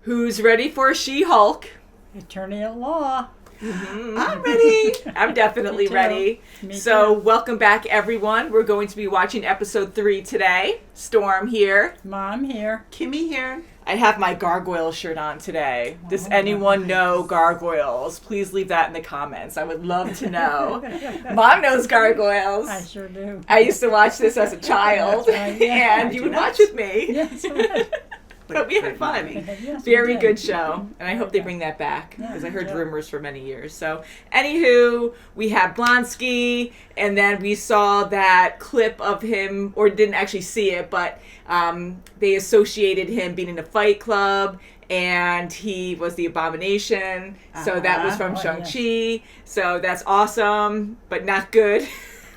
Who's ready for She-Hulk? Attorney at law. Mm-hmm. I'm ready. I'm definitely ready. Me So too. welcome back, everyone. We're going to be watching episode 3 today. Storm here. Mom here. Kimmy here. I have my gargoyle shirt on today. Does anyone know gargoyles? Please leave that in the comments. I would love to know. Mom knows gargoyles. I sure do. I used to watch this as a child, That's right, yeah. and you would watch with me. Yes, right. But we had fun. Yes, Very we did. good show, and I hope they bring that back Yeah, because I heard yeah. rumors for many years. So, anywho, we have Blonsky, and then we saw that clip of him, or didn't actually see it, but they associated him being in a fight club, and he was the Abomination. So that was from Oh, Shang-Chi. So that's awesome, but not good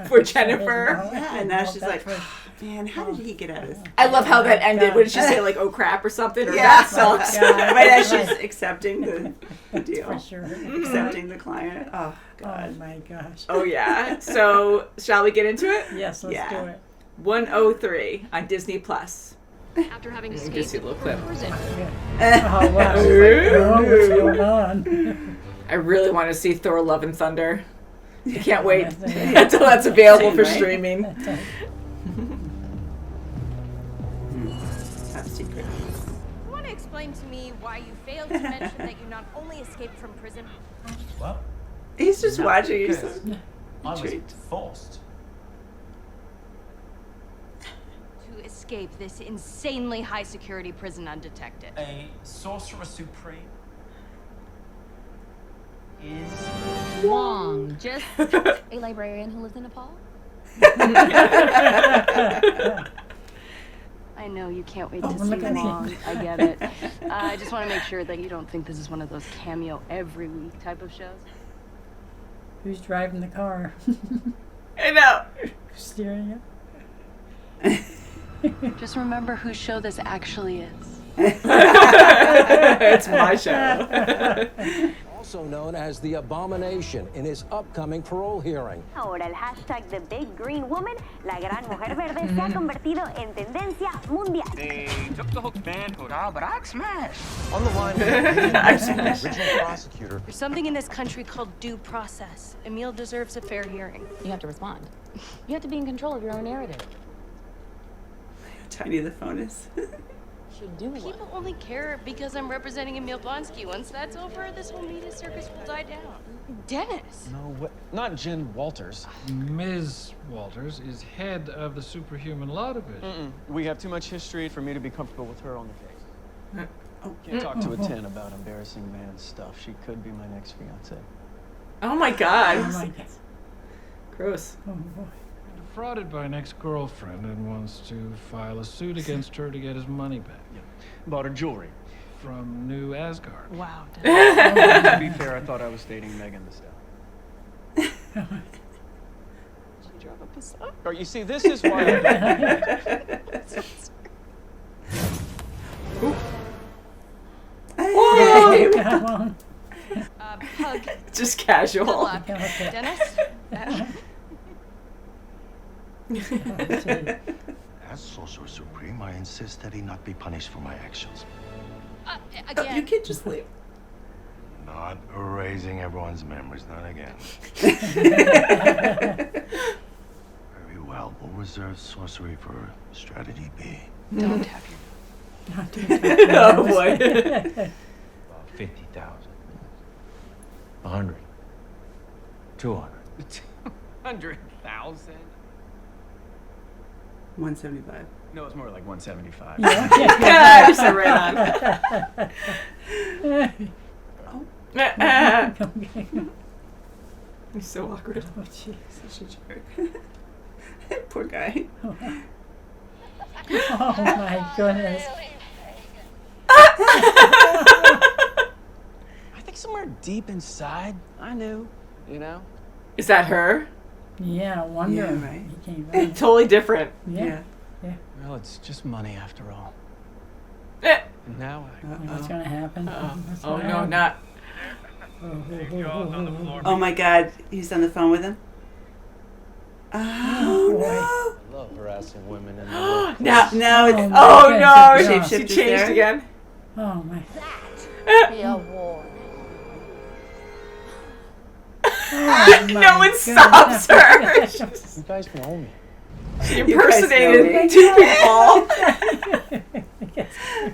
for Jennifer. Yeah, and now she's like, right. man, how did he get out of this? I love how that ended. God. What did she say, like, oh crap or something? Or Yeah. that sucks. Yeah. Right as she's accepting the deal. For sure. Accepting the client. Oh, Oh God. my gosh. Oh, yeah. So, shall we get into it? Yes, let's Yeah. do it. 103 on Disney Plus. After having You can escaped see a little clip. prison. Oh wow. Oh, what's going on? I really want to see Thor: Love and Thunder. I can't wait until that's available for Right? streaming. That's right. Top secret. You want to explain to me why you failed to mention that you not only escaped from prison, Well, He's just watching you. because I was Intrigued. forced. to escape this insanely high security prison undetected. A sorcerer supreme is Wong, just a librarian who lives in Nepal. I know you can't wait Oh, to look see at me. Wong. I get it. I just want to make sure that you don't think this is one of those cameo every week type of shows. Who's driving the car? I know. Steering it? Just remember whose show this actually is. It's my show. Also known as the Abomination, in his upcoming parole hearing. Ahora el hashtag The Big Green Woman, la gran mujer verde, se ha convertido en tendencia mundial. They took the hook man hood out, but I'd smash. On the line, the original prosecutor. There's something in this country called due process. Emil deserves a fair hearing. You have to respond. You have to be in control of your own narrative. Tiny the phone is. Should do one. People only care because I'm representing Emil Blonsky. Once that's over, this whole media circus will die down. Dennis! No, what? Not Jen Walters. Ms. Walters is head of the Superhuman Law Division. We have too much history for me to be comfortable with her on the case. Can't talk to a 10 about embarrassing man stuff. She could be my next fiance. Oh my god. Oh my God. Gross. Oh boy. Defrauded by an ex-girlfriend and wants to file a suit against her to get his money back Bought her jewelry. from New Asgard. Wow, To be fair, I thought I was dating Megan the Stallion. Did you drive up a song? Or you see, this is why I Hey. Come on. Hug. Just Good casual. luck. Okay. Dennis? As Sorcerer Supreme, I insist that he not be punished for my actions. Again. You can't just leave. Not erasing everyone's memories, not again. Very well. We'll reserve sorcery for strategy B. Don't tap your... Oh boy. About 50,000. 100. 200. 200,000. 175. No, it's more like 175. Yeah, you're so right on. He's so awkward. Oh jeez. Such a jerk. Poor guy. Oh my goodness. I think somewhere deep inside, I knew, you know? Is that her? Yeah, no wonder. Yeah, right. He came back. Totally different. Yeah. Well, it's just money after all. Eh. And now I... What's gonna happen? What's Oh gonna no, happen? not. Oh my God. He's on the phone with him. Oh Love harassing women in the Now, no. It's oh no, goodness. she Shapeshifters changed there? again. Oh my. Be a warning. Oh, No my one God. stops her. You guys know me. She impersonated two people.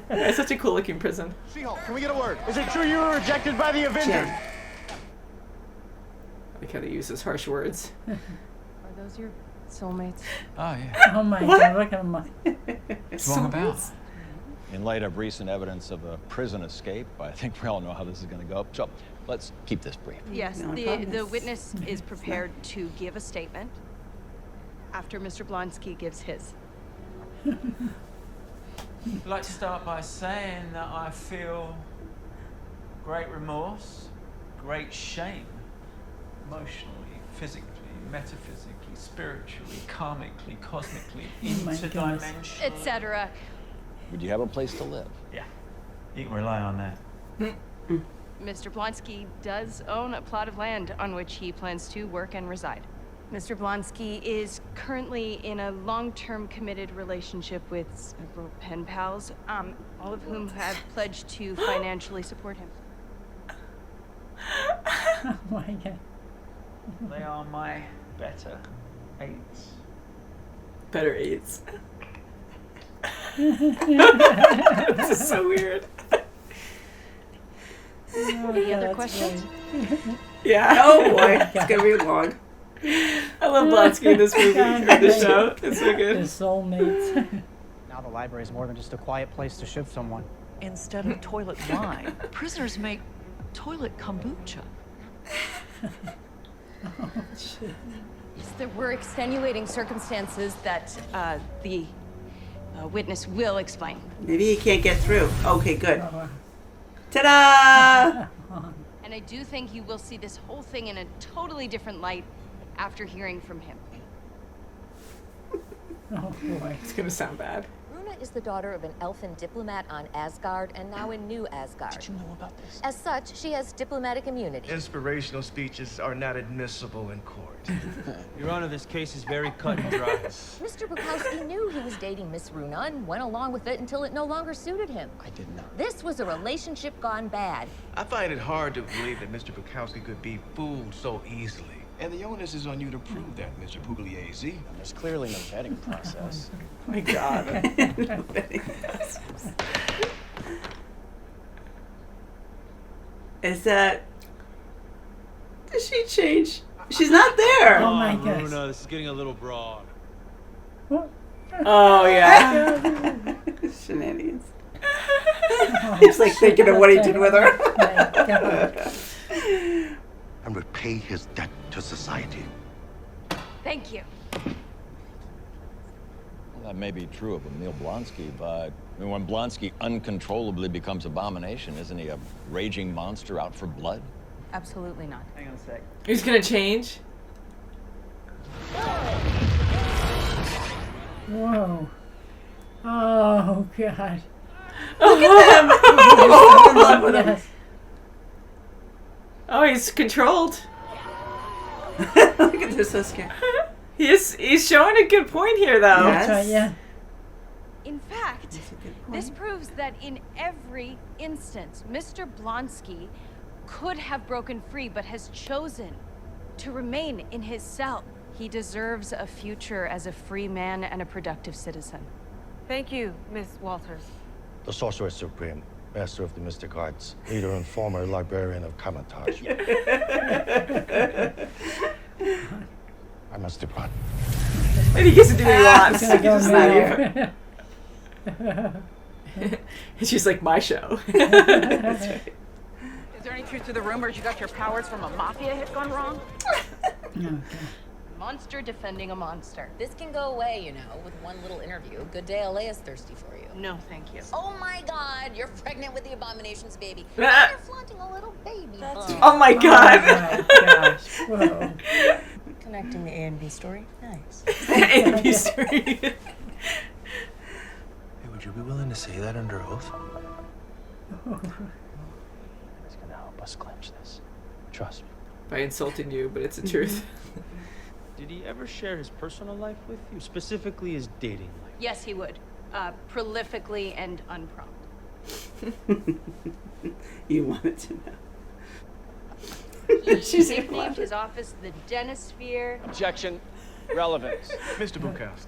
It's such a cool looking prison. She-Hulk, can we get a word? Is it true you were rejected by the Avengers? I like how they use those harsh words. Are those your soulmates? Oh, yeah. Oh my What? God, look at him. What's wrong about? In light of recent evidence of a prison escape, I think we all know how this is going to go. So let's keep this brief. Yes, No the promise. witness is prepared to give a statement after Mr. Blonsky gives his. I'd like to start by saying that I feel great remorse, great shame, emotionally, physically, metaphysically, spiritually, karmically, cosmically, my goodness. interdimensionally. Etc. Would you have a place to live? Yeah, you can rely on that. Mr. Blonsky does own a plot of land on which he plans to work and reside. Mr. Blonsky is currently in a long-term committed relationship with several pen pals, all of whom have pledged to financially support him. Oh my God. They are my better eights. Better AIDS. This is so weird. Any other questions? Yeah. Oh boy, it's gonna be long. I love Blonsky in this movie, in this show. It's so good. His soulmates. Now the library is more than just a quiet place to shiv someone. Instead of toilet wine, prisoners make toilet kombucha. Yes, there were extenuating circumstances that the witness will explain. Maybe he can't get through. Okay, good. Ta-da! And I do think you will see this whole thing in a totally different light after hearing from him. Oh boy. It's gonna sound bad. Runa is the daughter of an elfin diplomat on Asgard and now in New Asgard. Did you know about this? As such, she has diplomatic immunity. Inspirational speeches are not admissible in court. Your Honor, this case is very cut and dry. Mr. Bukowski knew he was dating Miss Runa and went along with it until it no longer suited him. I did not. This was a relationship gone bad. I find it hard to believe that Mr. Bukowski could be fooled so easily. And the onus is on you to prove that, Mr. Pugliese. There's clearly no vetting process. Oh my God. Is that... Did she change? She's not there. Oh my gosh. Runa, this is getting a little broad. Oh yeah. Shenanigans. He's like thinking of what he did with her. And repay his debt to society. Thank you. Well, that may be true of Emil Blonsky, but when Blonsky uncontrollably becomes Abomination, isn't he a raging monster out for blood? Absolutely not. Hang on a sec. He's gonna change. Whoa. Oh God. Look at him. Oh, in love with him. Yes. Oh, he's controlled. Look at this, so scared. He's showing a good point here, though. Yes. That's right, yeah. In fact, this proves that in every instance, Mr. Blonsky could have broken free, but has chosen to remain in his cell. He deserves a future as a free man and a productive citizen. Thank you, Miss Walters. The Sorcerer Supreme, master of the mystic arts, leader and former librarian of Kamatage. I must depart. And he gets to do what he wants. He's gonna go He's not now. here. And she's like, my show. That's right. Is there any truth to the rumors you got your powers from a mafia hit gone wrong? Okay. Monster defending a monster. This can go away, you know, with one little interview. Good day, LA is thirsty for you. No, thank you. Oh my God, you're pregnant with the Abomination's baby. Ah. You're flaunting a little baby. Oh my God. Oh my gosh. Whoa. Connecting the A and B story. Nice. A and B story. Hey, would you be willing to say that under oath? It's gonna help us clinch this. Trust me. By insulting you, but it's the truth. Did he ever share his personal life with you? Specifically his dating life? Yes, he would. Prolifically and unprompted. You wanted to know. She's named his office the Dentisphere. Objection. Relevance. Mr. Bukowski.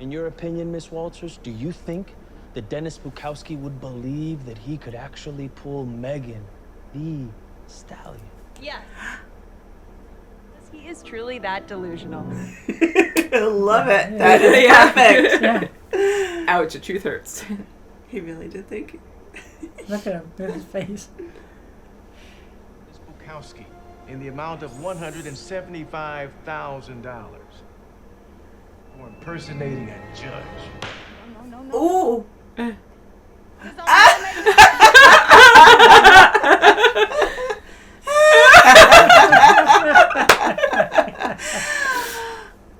In your opinion, Miss Walters, do you think that Dennis Bukowski would believe that he could actually pull Megan the Stallion? Yes. He is truly that delusional. I love it. That is perfect. Yeah. Ouch, the truth hurts. He really did think. Look at him, his face. Ms. Bukowski, in the amount of $175,000 for impersonating a judge. No. Ooh.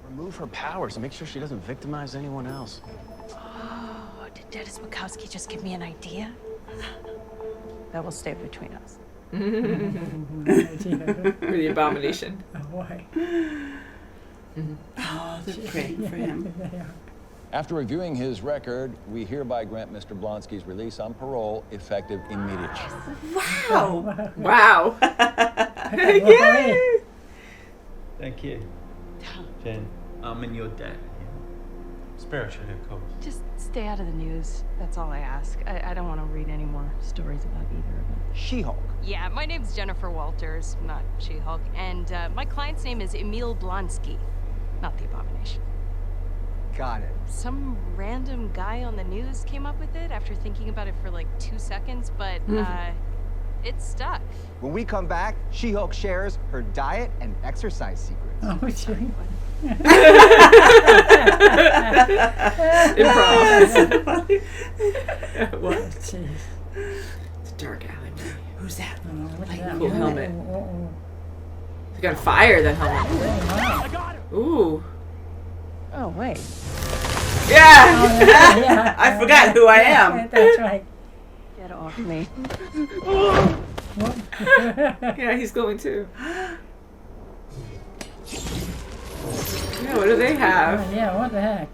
Remove her powers and make sure she doesn't victimize anyone else. Oh, did Dennis Bukowski just give me an idea? That will stay between us. For the abomination. Oh, boy. Oh, they're praying for him. After reviewing his record, we hereby grant Mr. Blonsky's release on parole effective immediately. Wow. Wow. Yay. Thank you, Jen. I'm in your debt. Spiritually, of course. Just stay out of the news. That's all I ask. I don't want to read any more stories about either of them. She-Hulk. Yeah, my name's Jennifer Walters, not She-Hulk. And my client's name is Emil Blonsky, not the Abomination. Got it. Some random guy on the news came up with it after thinking about it for like 2 seconds, but it stuck. When we come back, She-Hulk shares her diet and exercise secrets. Oh, gee. Improv. What? Oh, jeez. It's a dark alleyway. Who's that? Cool helmet. He got fire, that helmet. Ooh. Oh, wait. Yeah! Oh, yeah. I forgot who I am. That's right. Get off me. Yeah, he's going too. Yeah, what do they have? Oh, yeah, what the heck?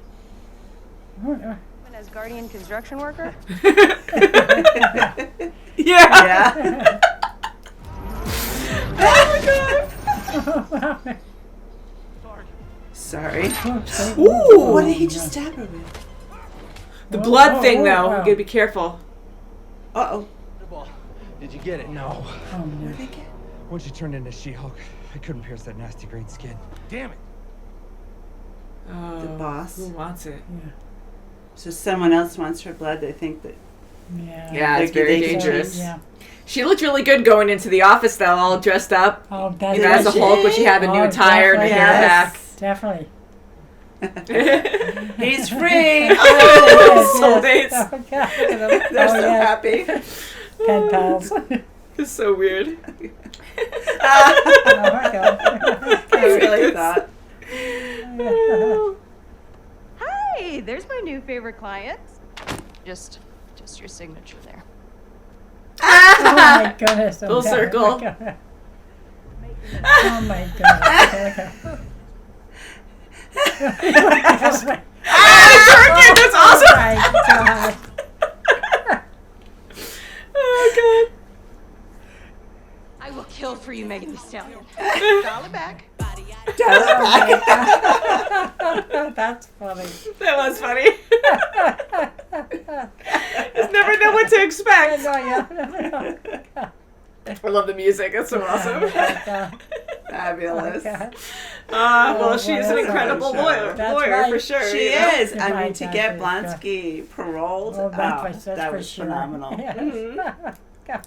As guardian construction worker? Yeah. Oh, my God. Sorry. Ooh. What did he just stab her with? The blood thing, though. Wow. You gotta be careful. Uh-oh. Did you get it? No. Oh, no. Once you turned into She-Hulk, I couldn't pierce that nasty green skin. Damn it. Oh, The boss. Who wants it? Yeah. So someone else wants her blood. They think that. Yeah. Yeah, it's very dangerous. Yeah. She looked really good going into the office, though, all dressed up. Oh, that's You know, as the Hulk, when she had the new attire and the hair back. Definitely. He's free. Oh, soulmates. Oh, God. They're so happy. Pen pals. It's so weird. Oh, my God. I really thought. Hi, there's my new favorite client. Just your signature there. Oh, my goodness. Full circle. Oh, my God. That's awesome. Oh, my God. Oh, God. I will kill for you, Megan Thee Stallion. Dial it back. That's funny. That was funny. Just never know what to expect. I love the music. It's so awesome. Fabulous. Well, she's an incredible lawyer right. for sure. She you know? is. I mean, to Right, get that's Blonsky paroled, Oh, that's that for was sure. phenomenal. Yes.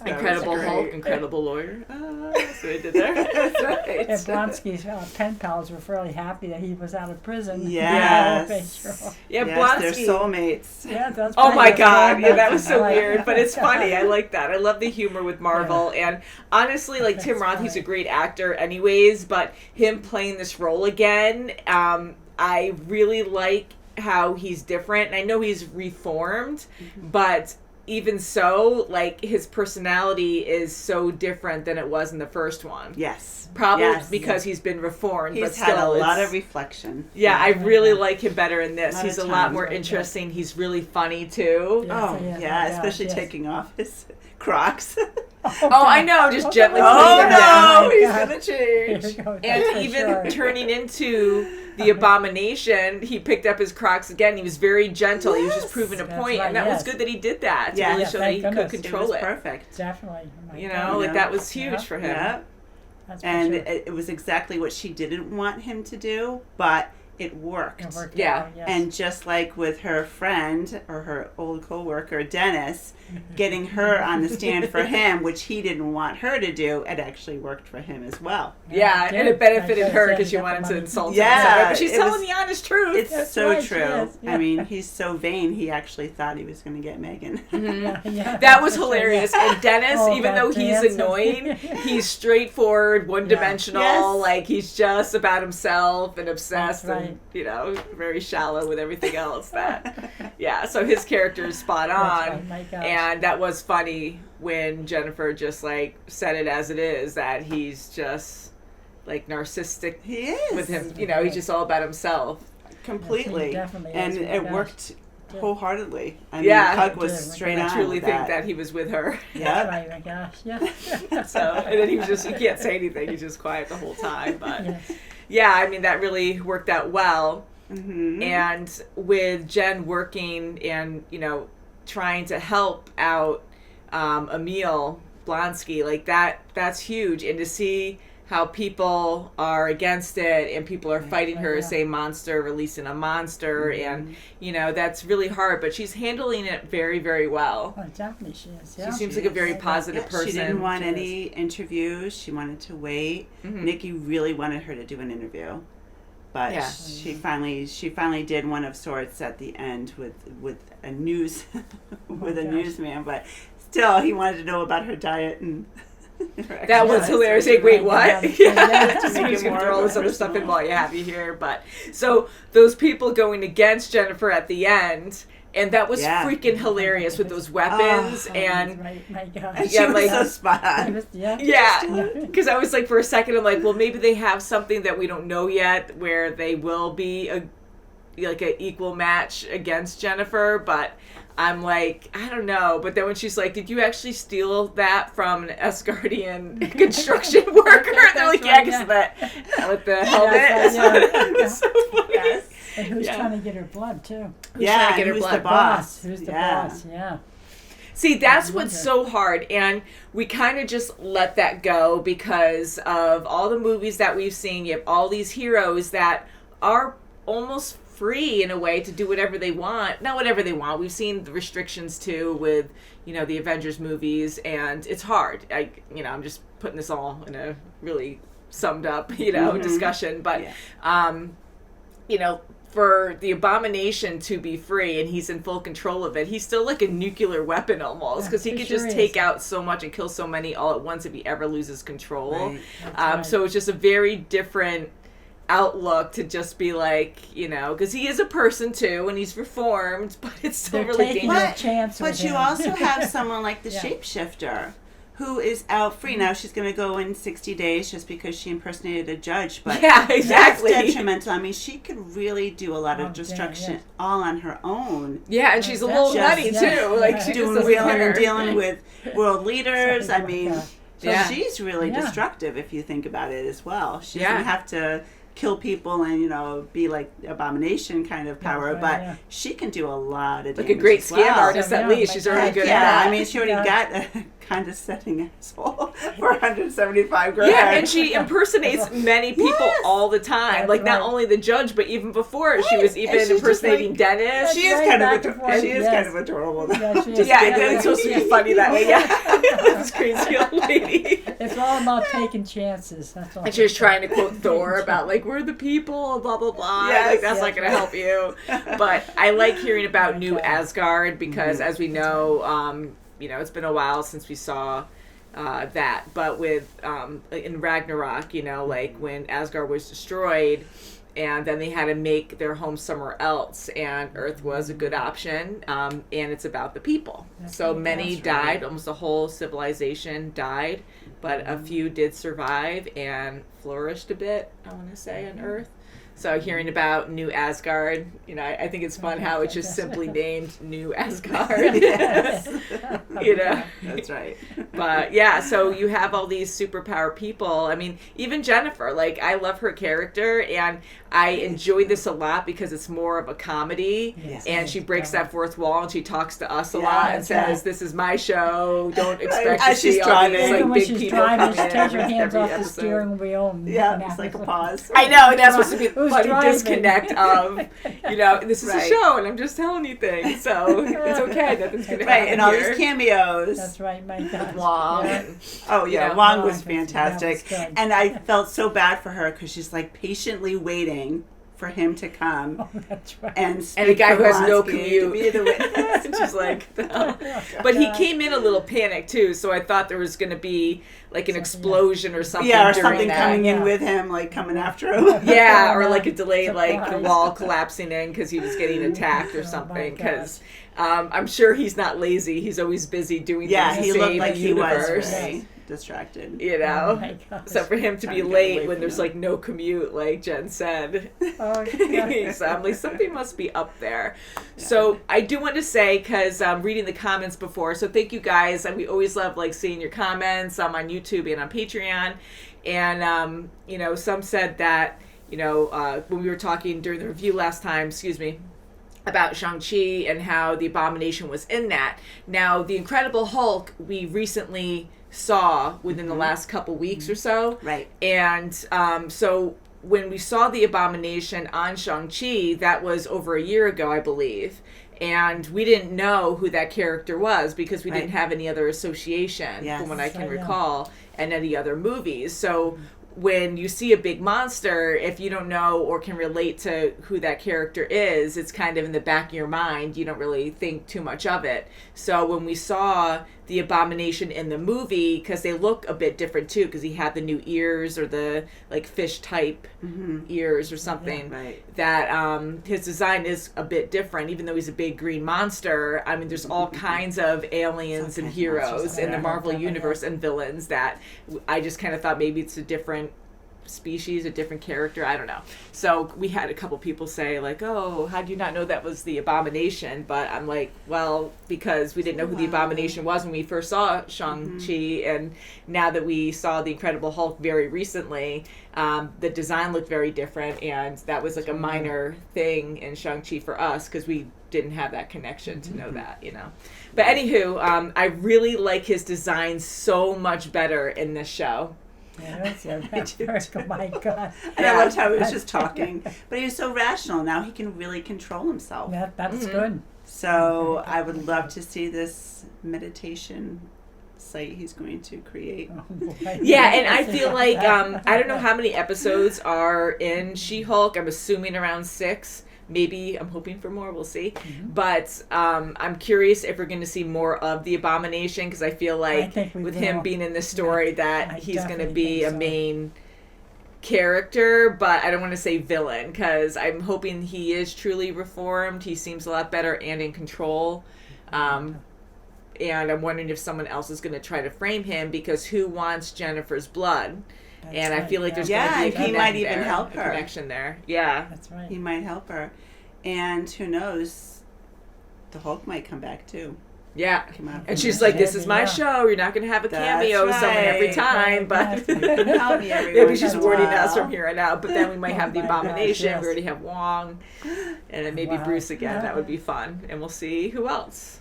Incredible great. Hulk, incredible lawyer. That's what they did there. That's right. And Blonsky's pen pals were fairly happy that he was out of prison. Yes. Yeah, Yes, Blonsky. they're soulmates. Yeah, that's Oh my pretty God! good. Yeah, that was so Like- weird, but it's funny. I like that. I love the humor with Marvel, and honestly, like Tim Roth, he's a great actor, anyways. But him playing this role again, I really like how he's different. And I know he's reformed, but even so, like, his personality is so different than it was in the first one. Yes. Probably because he's been reformed. He's but still, had a lot of reflection. Yeah, I really like him better in this. He's a lot time. more interesting. He's really funny, too. Especially taking off his Crocs. I know, just gently he's gonna change. And even turning into the abomination, he picked up his Crocs again. He was very gentle. He was just proving a point, and that was good that he did that to really show that he could control it. Perfect. Definitely. That was huge for him. Yeah. And it was exactly what she didn't want him to do, but it worked. And just like with her friend or her old co-worker Dennis, getting her on the stand for him, which he didn't want her to do, it actually worked for him as well. Yeah, and it benefited her because she wanted to insult him. But she's telling the honest truth. It's so true. I mean, he's so vain, he actually thought he was going to get Megan. That was hilarious. And Dennis, even though he's annoying, he's straightforward, one-dimensional, like he's just about himself and obsessed and, very shallow with everything else. So his character is spot on. And that was funny when Jennifer just like said it as it is, that he's just like narcissistic with him. He's just all about himself. Completely. And it worked wholeheartedly. I mean, Hug was straight on. I truly think that he was with her. Yeah. Oh my gosh. Yeah. And then he was just, you can't say anything. He's just quiet the whole time. But I mean, that really worked out well. Mm-hmm. And with Jen working and, trying to help out Emil Blonsky, like that's huge. And to see how people are against it and people are fighting her as a monster, releasing a monster, and that's really hard, but she's handling it very, very well. Oh, definitely she is. She seems like a very positive person. She didn't want any interviews. She wanted to wait. Nikki really wanted her to do an interview. But she finally did one of sorts at the end with a news newsman. But still, he wanted to know about her diet and. That was hilarious. Like, wait, what? Just going to throw all this other stuff in while you have you here. But so those people going against Jennifer at the end. And that was freaking hilarious with those weapons and my gosh. She was so spot on. Because I was like, for a second, I'm like, well, maybe they have something that we don't know yet, where they will be an equal match against Jennifer. But I'm like, I don't know. But then when she's like, did you actually steal that from an Asgardian construction worker? And they're like, yeah, because of that with the helmet. It was so funny. Yes. And who's trying to get her blood, too? Who's trying to get her blood? The boss. Who's the boss? Yeah. See, that's what's so hard. And we kind of just let that go because of all the movies that we've seen. You have all these heroes that are almost free in a way to do whatever they want. Not whatever they want. We've seen the restrictions, too, with, the Avengers movies. And it's hard. I'm just putting this all in a really summed up, discussion. But, for the Abomination to be free and he's in full control of it, he's still like a nuclear weapon almost, because he could just take out so much and kill so many all at once if he ever loses control. Right. So it's just a very different outlook to just be like, because he is a person too and he's reformed, but it's still really dangerous. But you also have someone like the shapeshifter, who is out free. Now she's going to go in 60 days just because she impersonated a judge. But exactly. That's detrimental. I mean, she could really do a lot of destruction all on her own. Yeah, and she's a little nutty too. Like she doing wheeling and dealing with world leaders. I mean, she's really destructive if you think about it as well. She doesn't have to kill people and be like Abomination kind of power, but she can do a lot of damage. Like a great scam artist, at least. She's already good at that. I mean, she already got a condescending asshole for $175,000. Yeah, and she impersonates many people all the time. Like not only the judge, but even before she was even impersonating Dennis. She is kind of adorable. It's supposed to be funny that way. This crazy old lady. It's all about taking chances. That's all. And she was trying to quote Thor about like, we're the people, blah blah blah. That's not going to help you. But I like hearing about New Asgard because, as we know, it's been a while since we saw that. But with in Ragnarok, like when Asgard was destroyed, and then they had to make their home somewhere else, and Earth was a good option, and it's about the people. So many died, almost the whole civilization died, but a few did survive and flourished a bit, I want to say, on Earth. So hearing about New Asgard, I think it's fun how it's just simply named New Asgard. Yes. That's right. But yeah, so you have all these superpower people. I mean, even Jennifer, I love her character, and I enjoy this a lot because it's more of a comedy, and she breaks that fourth wall and she talks to us a lot and says, "This is my show. Don't expect to see all these big people come in." Take your hands off the steering wheel. It's like a pause. I know, and that's supposed to be a funny disconnect of, this is a show, and I'm just telling you things, so it's okay. Nothing's gonna happen and all here. these cameos. That's right, my God. Wong. Wong was fantastic, and I felt so bad for her because she's patiently waiting for him to come and a guy who has no Blonsky commute to be the witness. Just but he came in a little panicked too, so I thought there was going to be an explosion or something. Or during something that. coming in with him, coming after him. Yeah, or a delay, the wall collapsing in because he was getting attacked or something. Because I'm sure he's not lazy. He's always busy doing things to he save looked like the he universe. was really distracted. So for him to be late when there's no commute, like Jen said, so I'm like, something must be up there. So I do want to say, because I'm reading the comments before, so thank you guys, and we always love seeing your comments on YouTube and on Patreon. And some said that when we were talking during the review last time, about Shang-Chi and how the Abomination was in that. Now, the Incredible Hulk, we recently saw within the last couple weeks or so. Right. And so when we saw the Abomination on Shang-Chi, that was over a year ago, I believe. And we didn't know who that character was because we didn't have any other association, from what I can recall, and any other movies. So when you see a big monster, if you don't know or can relate to who that character is, it's kind of in the back of your mind. You don't really think too much of it. So when we saw the Abomination in the movie, because they look a bit different too, because he had the new ears or the fish type ears or something, that his design is a bit different, even though he's a big green monster. I mean, there's all kinds of aliens and heroes in the Marvel universe and villains that I just kind of thought maybe it's a different species, a different character, I don't know. So we had a couple people say oh, how do you not know that was the Abomination? But I'm like, well, because we didn't know who the Abomination was when we first saw Shang-Chi, and now that we saw the Incredible Hulk very recently, the design looked very different, and that was a minor thing in Shang-Chi for us because we didn't have that connection to know that, But anywho, I really like his design so much better in this show. Oh my God. And I loved how he was just talking. But he was so rational. Now he can really control himself. That's good. So I would love to see this meditation site he's going to create. Yeah, and I feel like, I don't know how many episodes are in She-Hulk. I'm assuming around 6. Maybe I'm hoping for more. We'll see. But I'm curious if we're going to see more of the Abomination, because I feel like with him being in this story that he's going to be a main character, but I don't want to say villain, because I'm hoping he is truly reformed. He seems a lot better and in control. And I'm wondering if someone else is going to try to frame him, because who wants Jennifer's blood? And I feel like there's going to be he might even help her. Connection there. Yeah. That's right. He might help her. And who knows, the Hulk might come back too. Yeah. And she's like, this is my show. You're not going to have a cameo of someone every time. But maybe she's warning us from here on out. But then we might have the Abomination. We already have Wong. And then maybe Bruce again. That would be fun. And we'll see who else.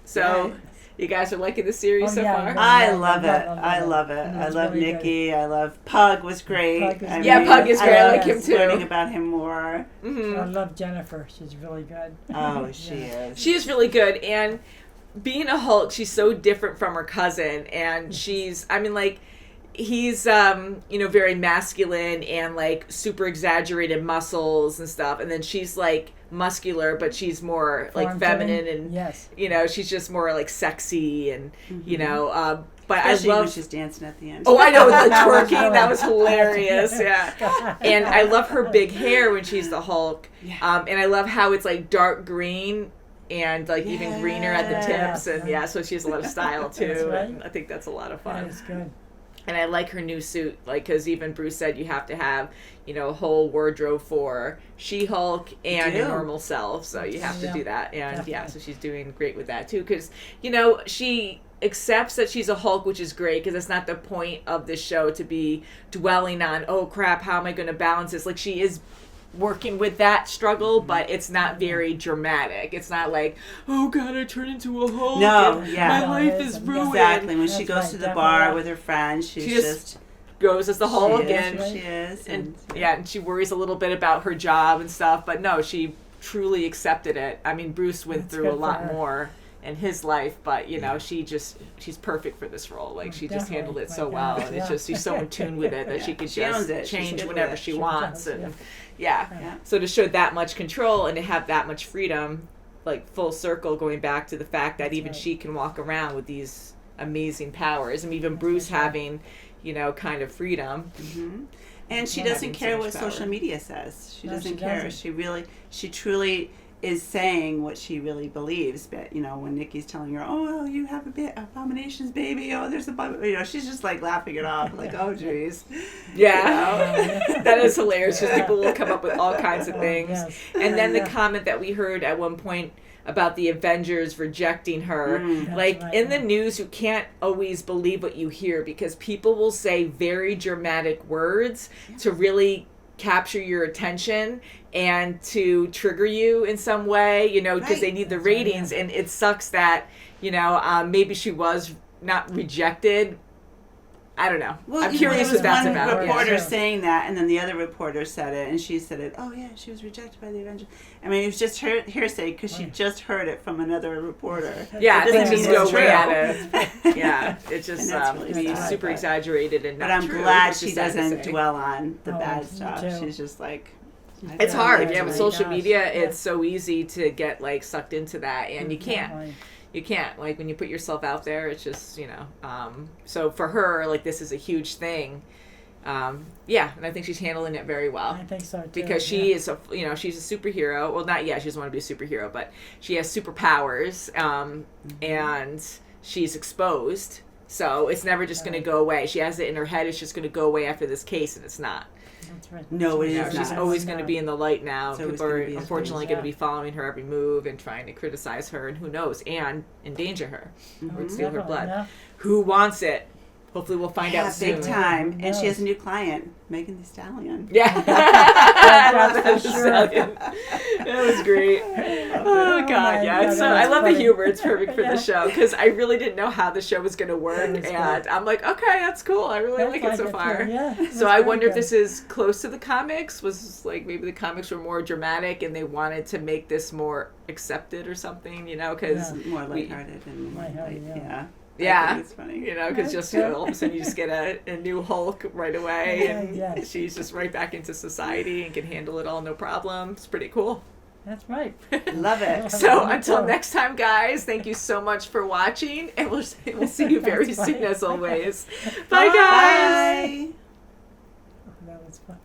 So... You guys are liking the series so far? I love it. I love it. I love really Nikki. Good. I love Pug was great. Pug is great. I like him too. Learning about him more. I love Jennifer. She's really good. Oh, she is. She is really good. And being a Hulk, she's so different from her cousin. And she's, he's, very masculine and super exaggerated muscles and stuff. And then she's muscular, but she's more feminine and she's just more sexy and But Especially I when love she's dancing at the end. Oh, I know, the twerking, that was hilarious. Yeah. And I love her big hair when she's the Hulk. And I love how it's like dark green and like even greener at the tips, and so she has a lot of style too. That's right. And I think that's a lot of fun. That is good. And I like her new suit, like, because even Bruce said you have to have, a whole wardrobe for She-Hulk and your normal self, so you have to do that. And so she's doing great with that too, because she accepts that she's a Hulk, which is great, because it's not the point of this show to be dwelling on, oh crap, how am I going to balance this? Like, she is working with that struggle, but it's not very dramatic. It's not like, oh god, I turned into a Hulk. No, my life is ruined. Exactly. When she goes to the bar with her friends, she just goes as the Hulk, and she is, and she worries a little bit about her job and stuff. But no, she truly accepted it. I mean, Bruce went through a lot more in his life, but she's perfect for this role. Like, she just handled it so well, and it's just she's so in tune with it that she could just change whenever she wants, and so to show that much control and to have that much freedom, like full circle going back to the fact that even she can walk around with these amazing powers, and even Bruce having kind of freedom. And she doesn't care what social media says. She doesn't care. She truly is saying what she really believes. But when Nikki's telling her, oh, you have abominations, baby, oh, there's she's just like laughing it off, like, oh geez. That is hilarious, because people will come up with all kinds of things. And then the comment that we heard at one point about the Avengers rejecting her, in the news, you can't always believe what you hear, because people will say very dramatic words to really capture your attention and to trigger you in some way, because they need the ratings. And it sucks that, maybe she was not rejected. I don't know. Well, I'm curious what that's about. One reporter saying that, and then the other reporter said it, and she said it. Oh yeah, she was rejected by the Avengers. I mean, it was just hearsay, because she just heard it from another reporter. Yeah, things just go way at it. Yeah, it's just really super exaggerated and not true. But I'm glad she doesn't dwell on the bad stuff. She's just like. It's hard. Yeah, with social media, it's so easy to get sucked into that, and you can't. You can't, when you put yourself out there, it's just, so for her, this is a huge thing. And I think she's handling it very well. I think so, too. Because she is, she's a superhero. Well, not yet, she doesn't want to be a superhero, but she has superpowers, and she's exposed. So it's never just going to go away. She has it in her head, it's just going to go away after this case, and it's not. That's right. No, it is she's not. always going to be in the light now. It's People are unfortunately going to be following her every move and trying to criticize her, and who knows, and endanger her or steal her blood. Yeah. Who wants it? Hopefully we'll find out soon. Big time. And she has a new client, Megan Thee Stallion. Yeah. That was great. Oh, God, yeah. So I love the humor. It's perfect for the show, because I really didn't know how the show was going to work. And I'm like, okay, that's cool. I really like it so far. So I wonder if this is close to the comics. Was maybe the comics were more dramatic and they wanted to make this more accepted or something, because more lighthearted and light, Yeah, it's funny. Because just all of a sudden you just get a new Hulk right away, and she's just right back into society and can handle it all, no problem. It's pretty cool. That's right. Love it. So until next time, guys, thank you so much for watching, and we'll see you very soon as always. Bye, guys. Bye. That was fun.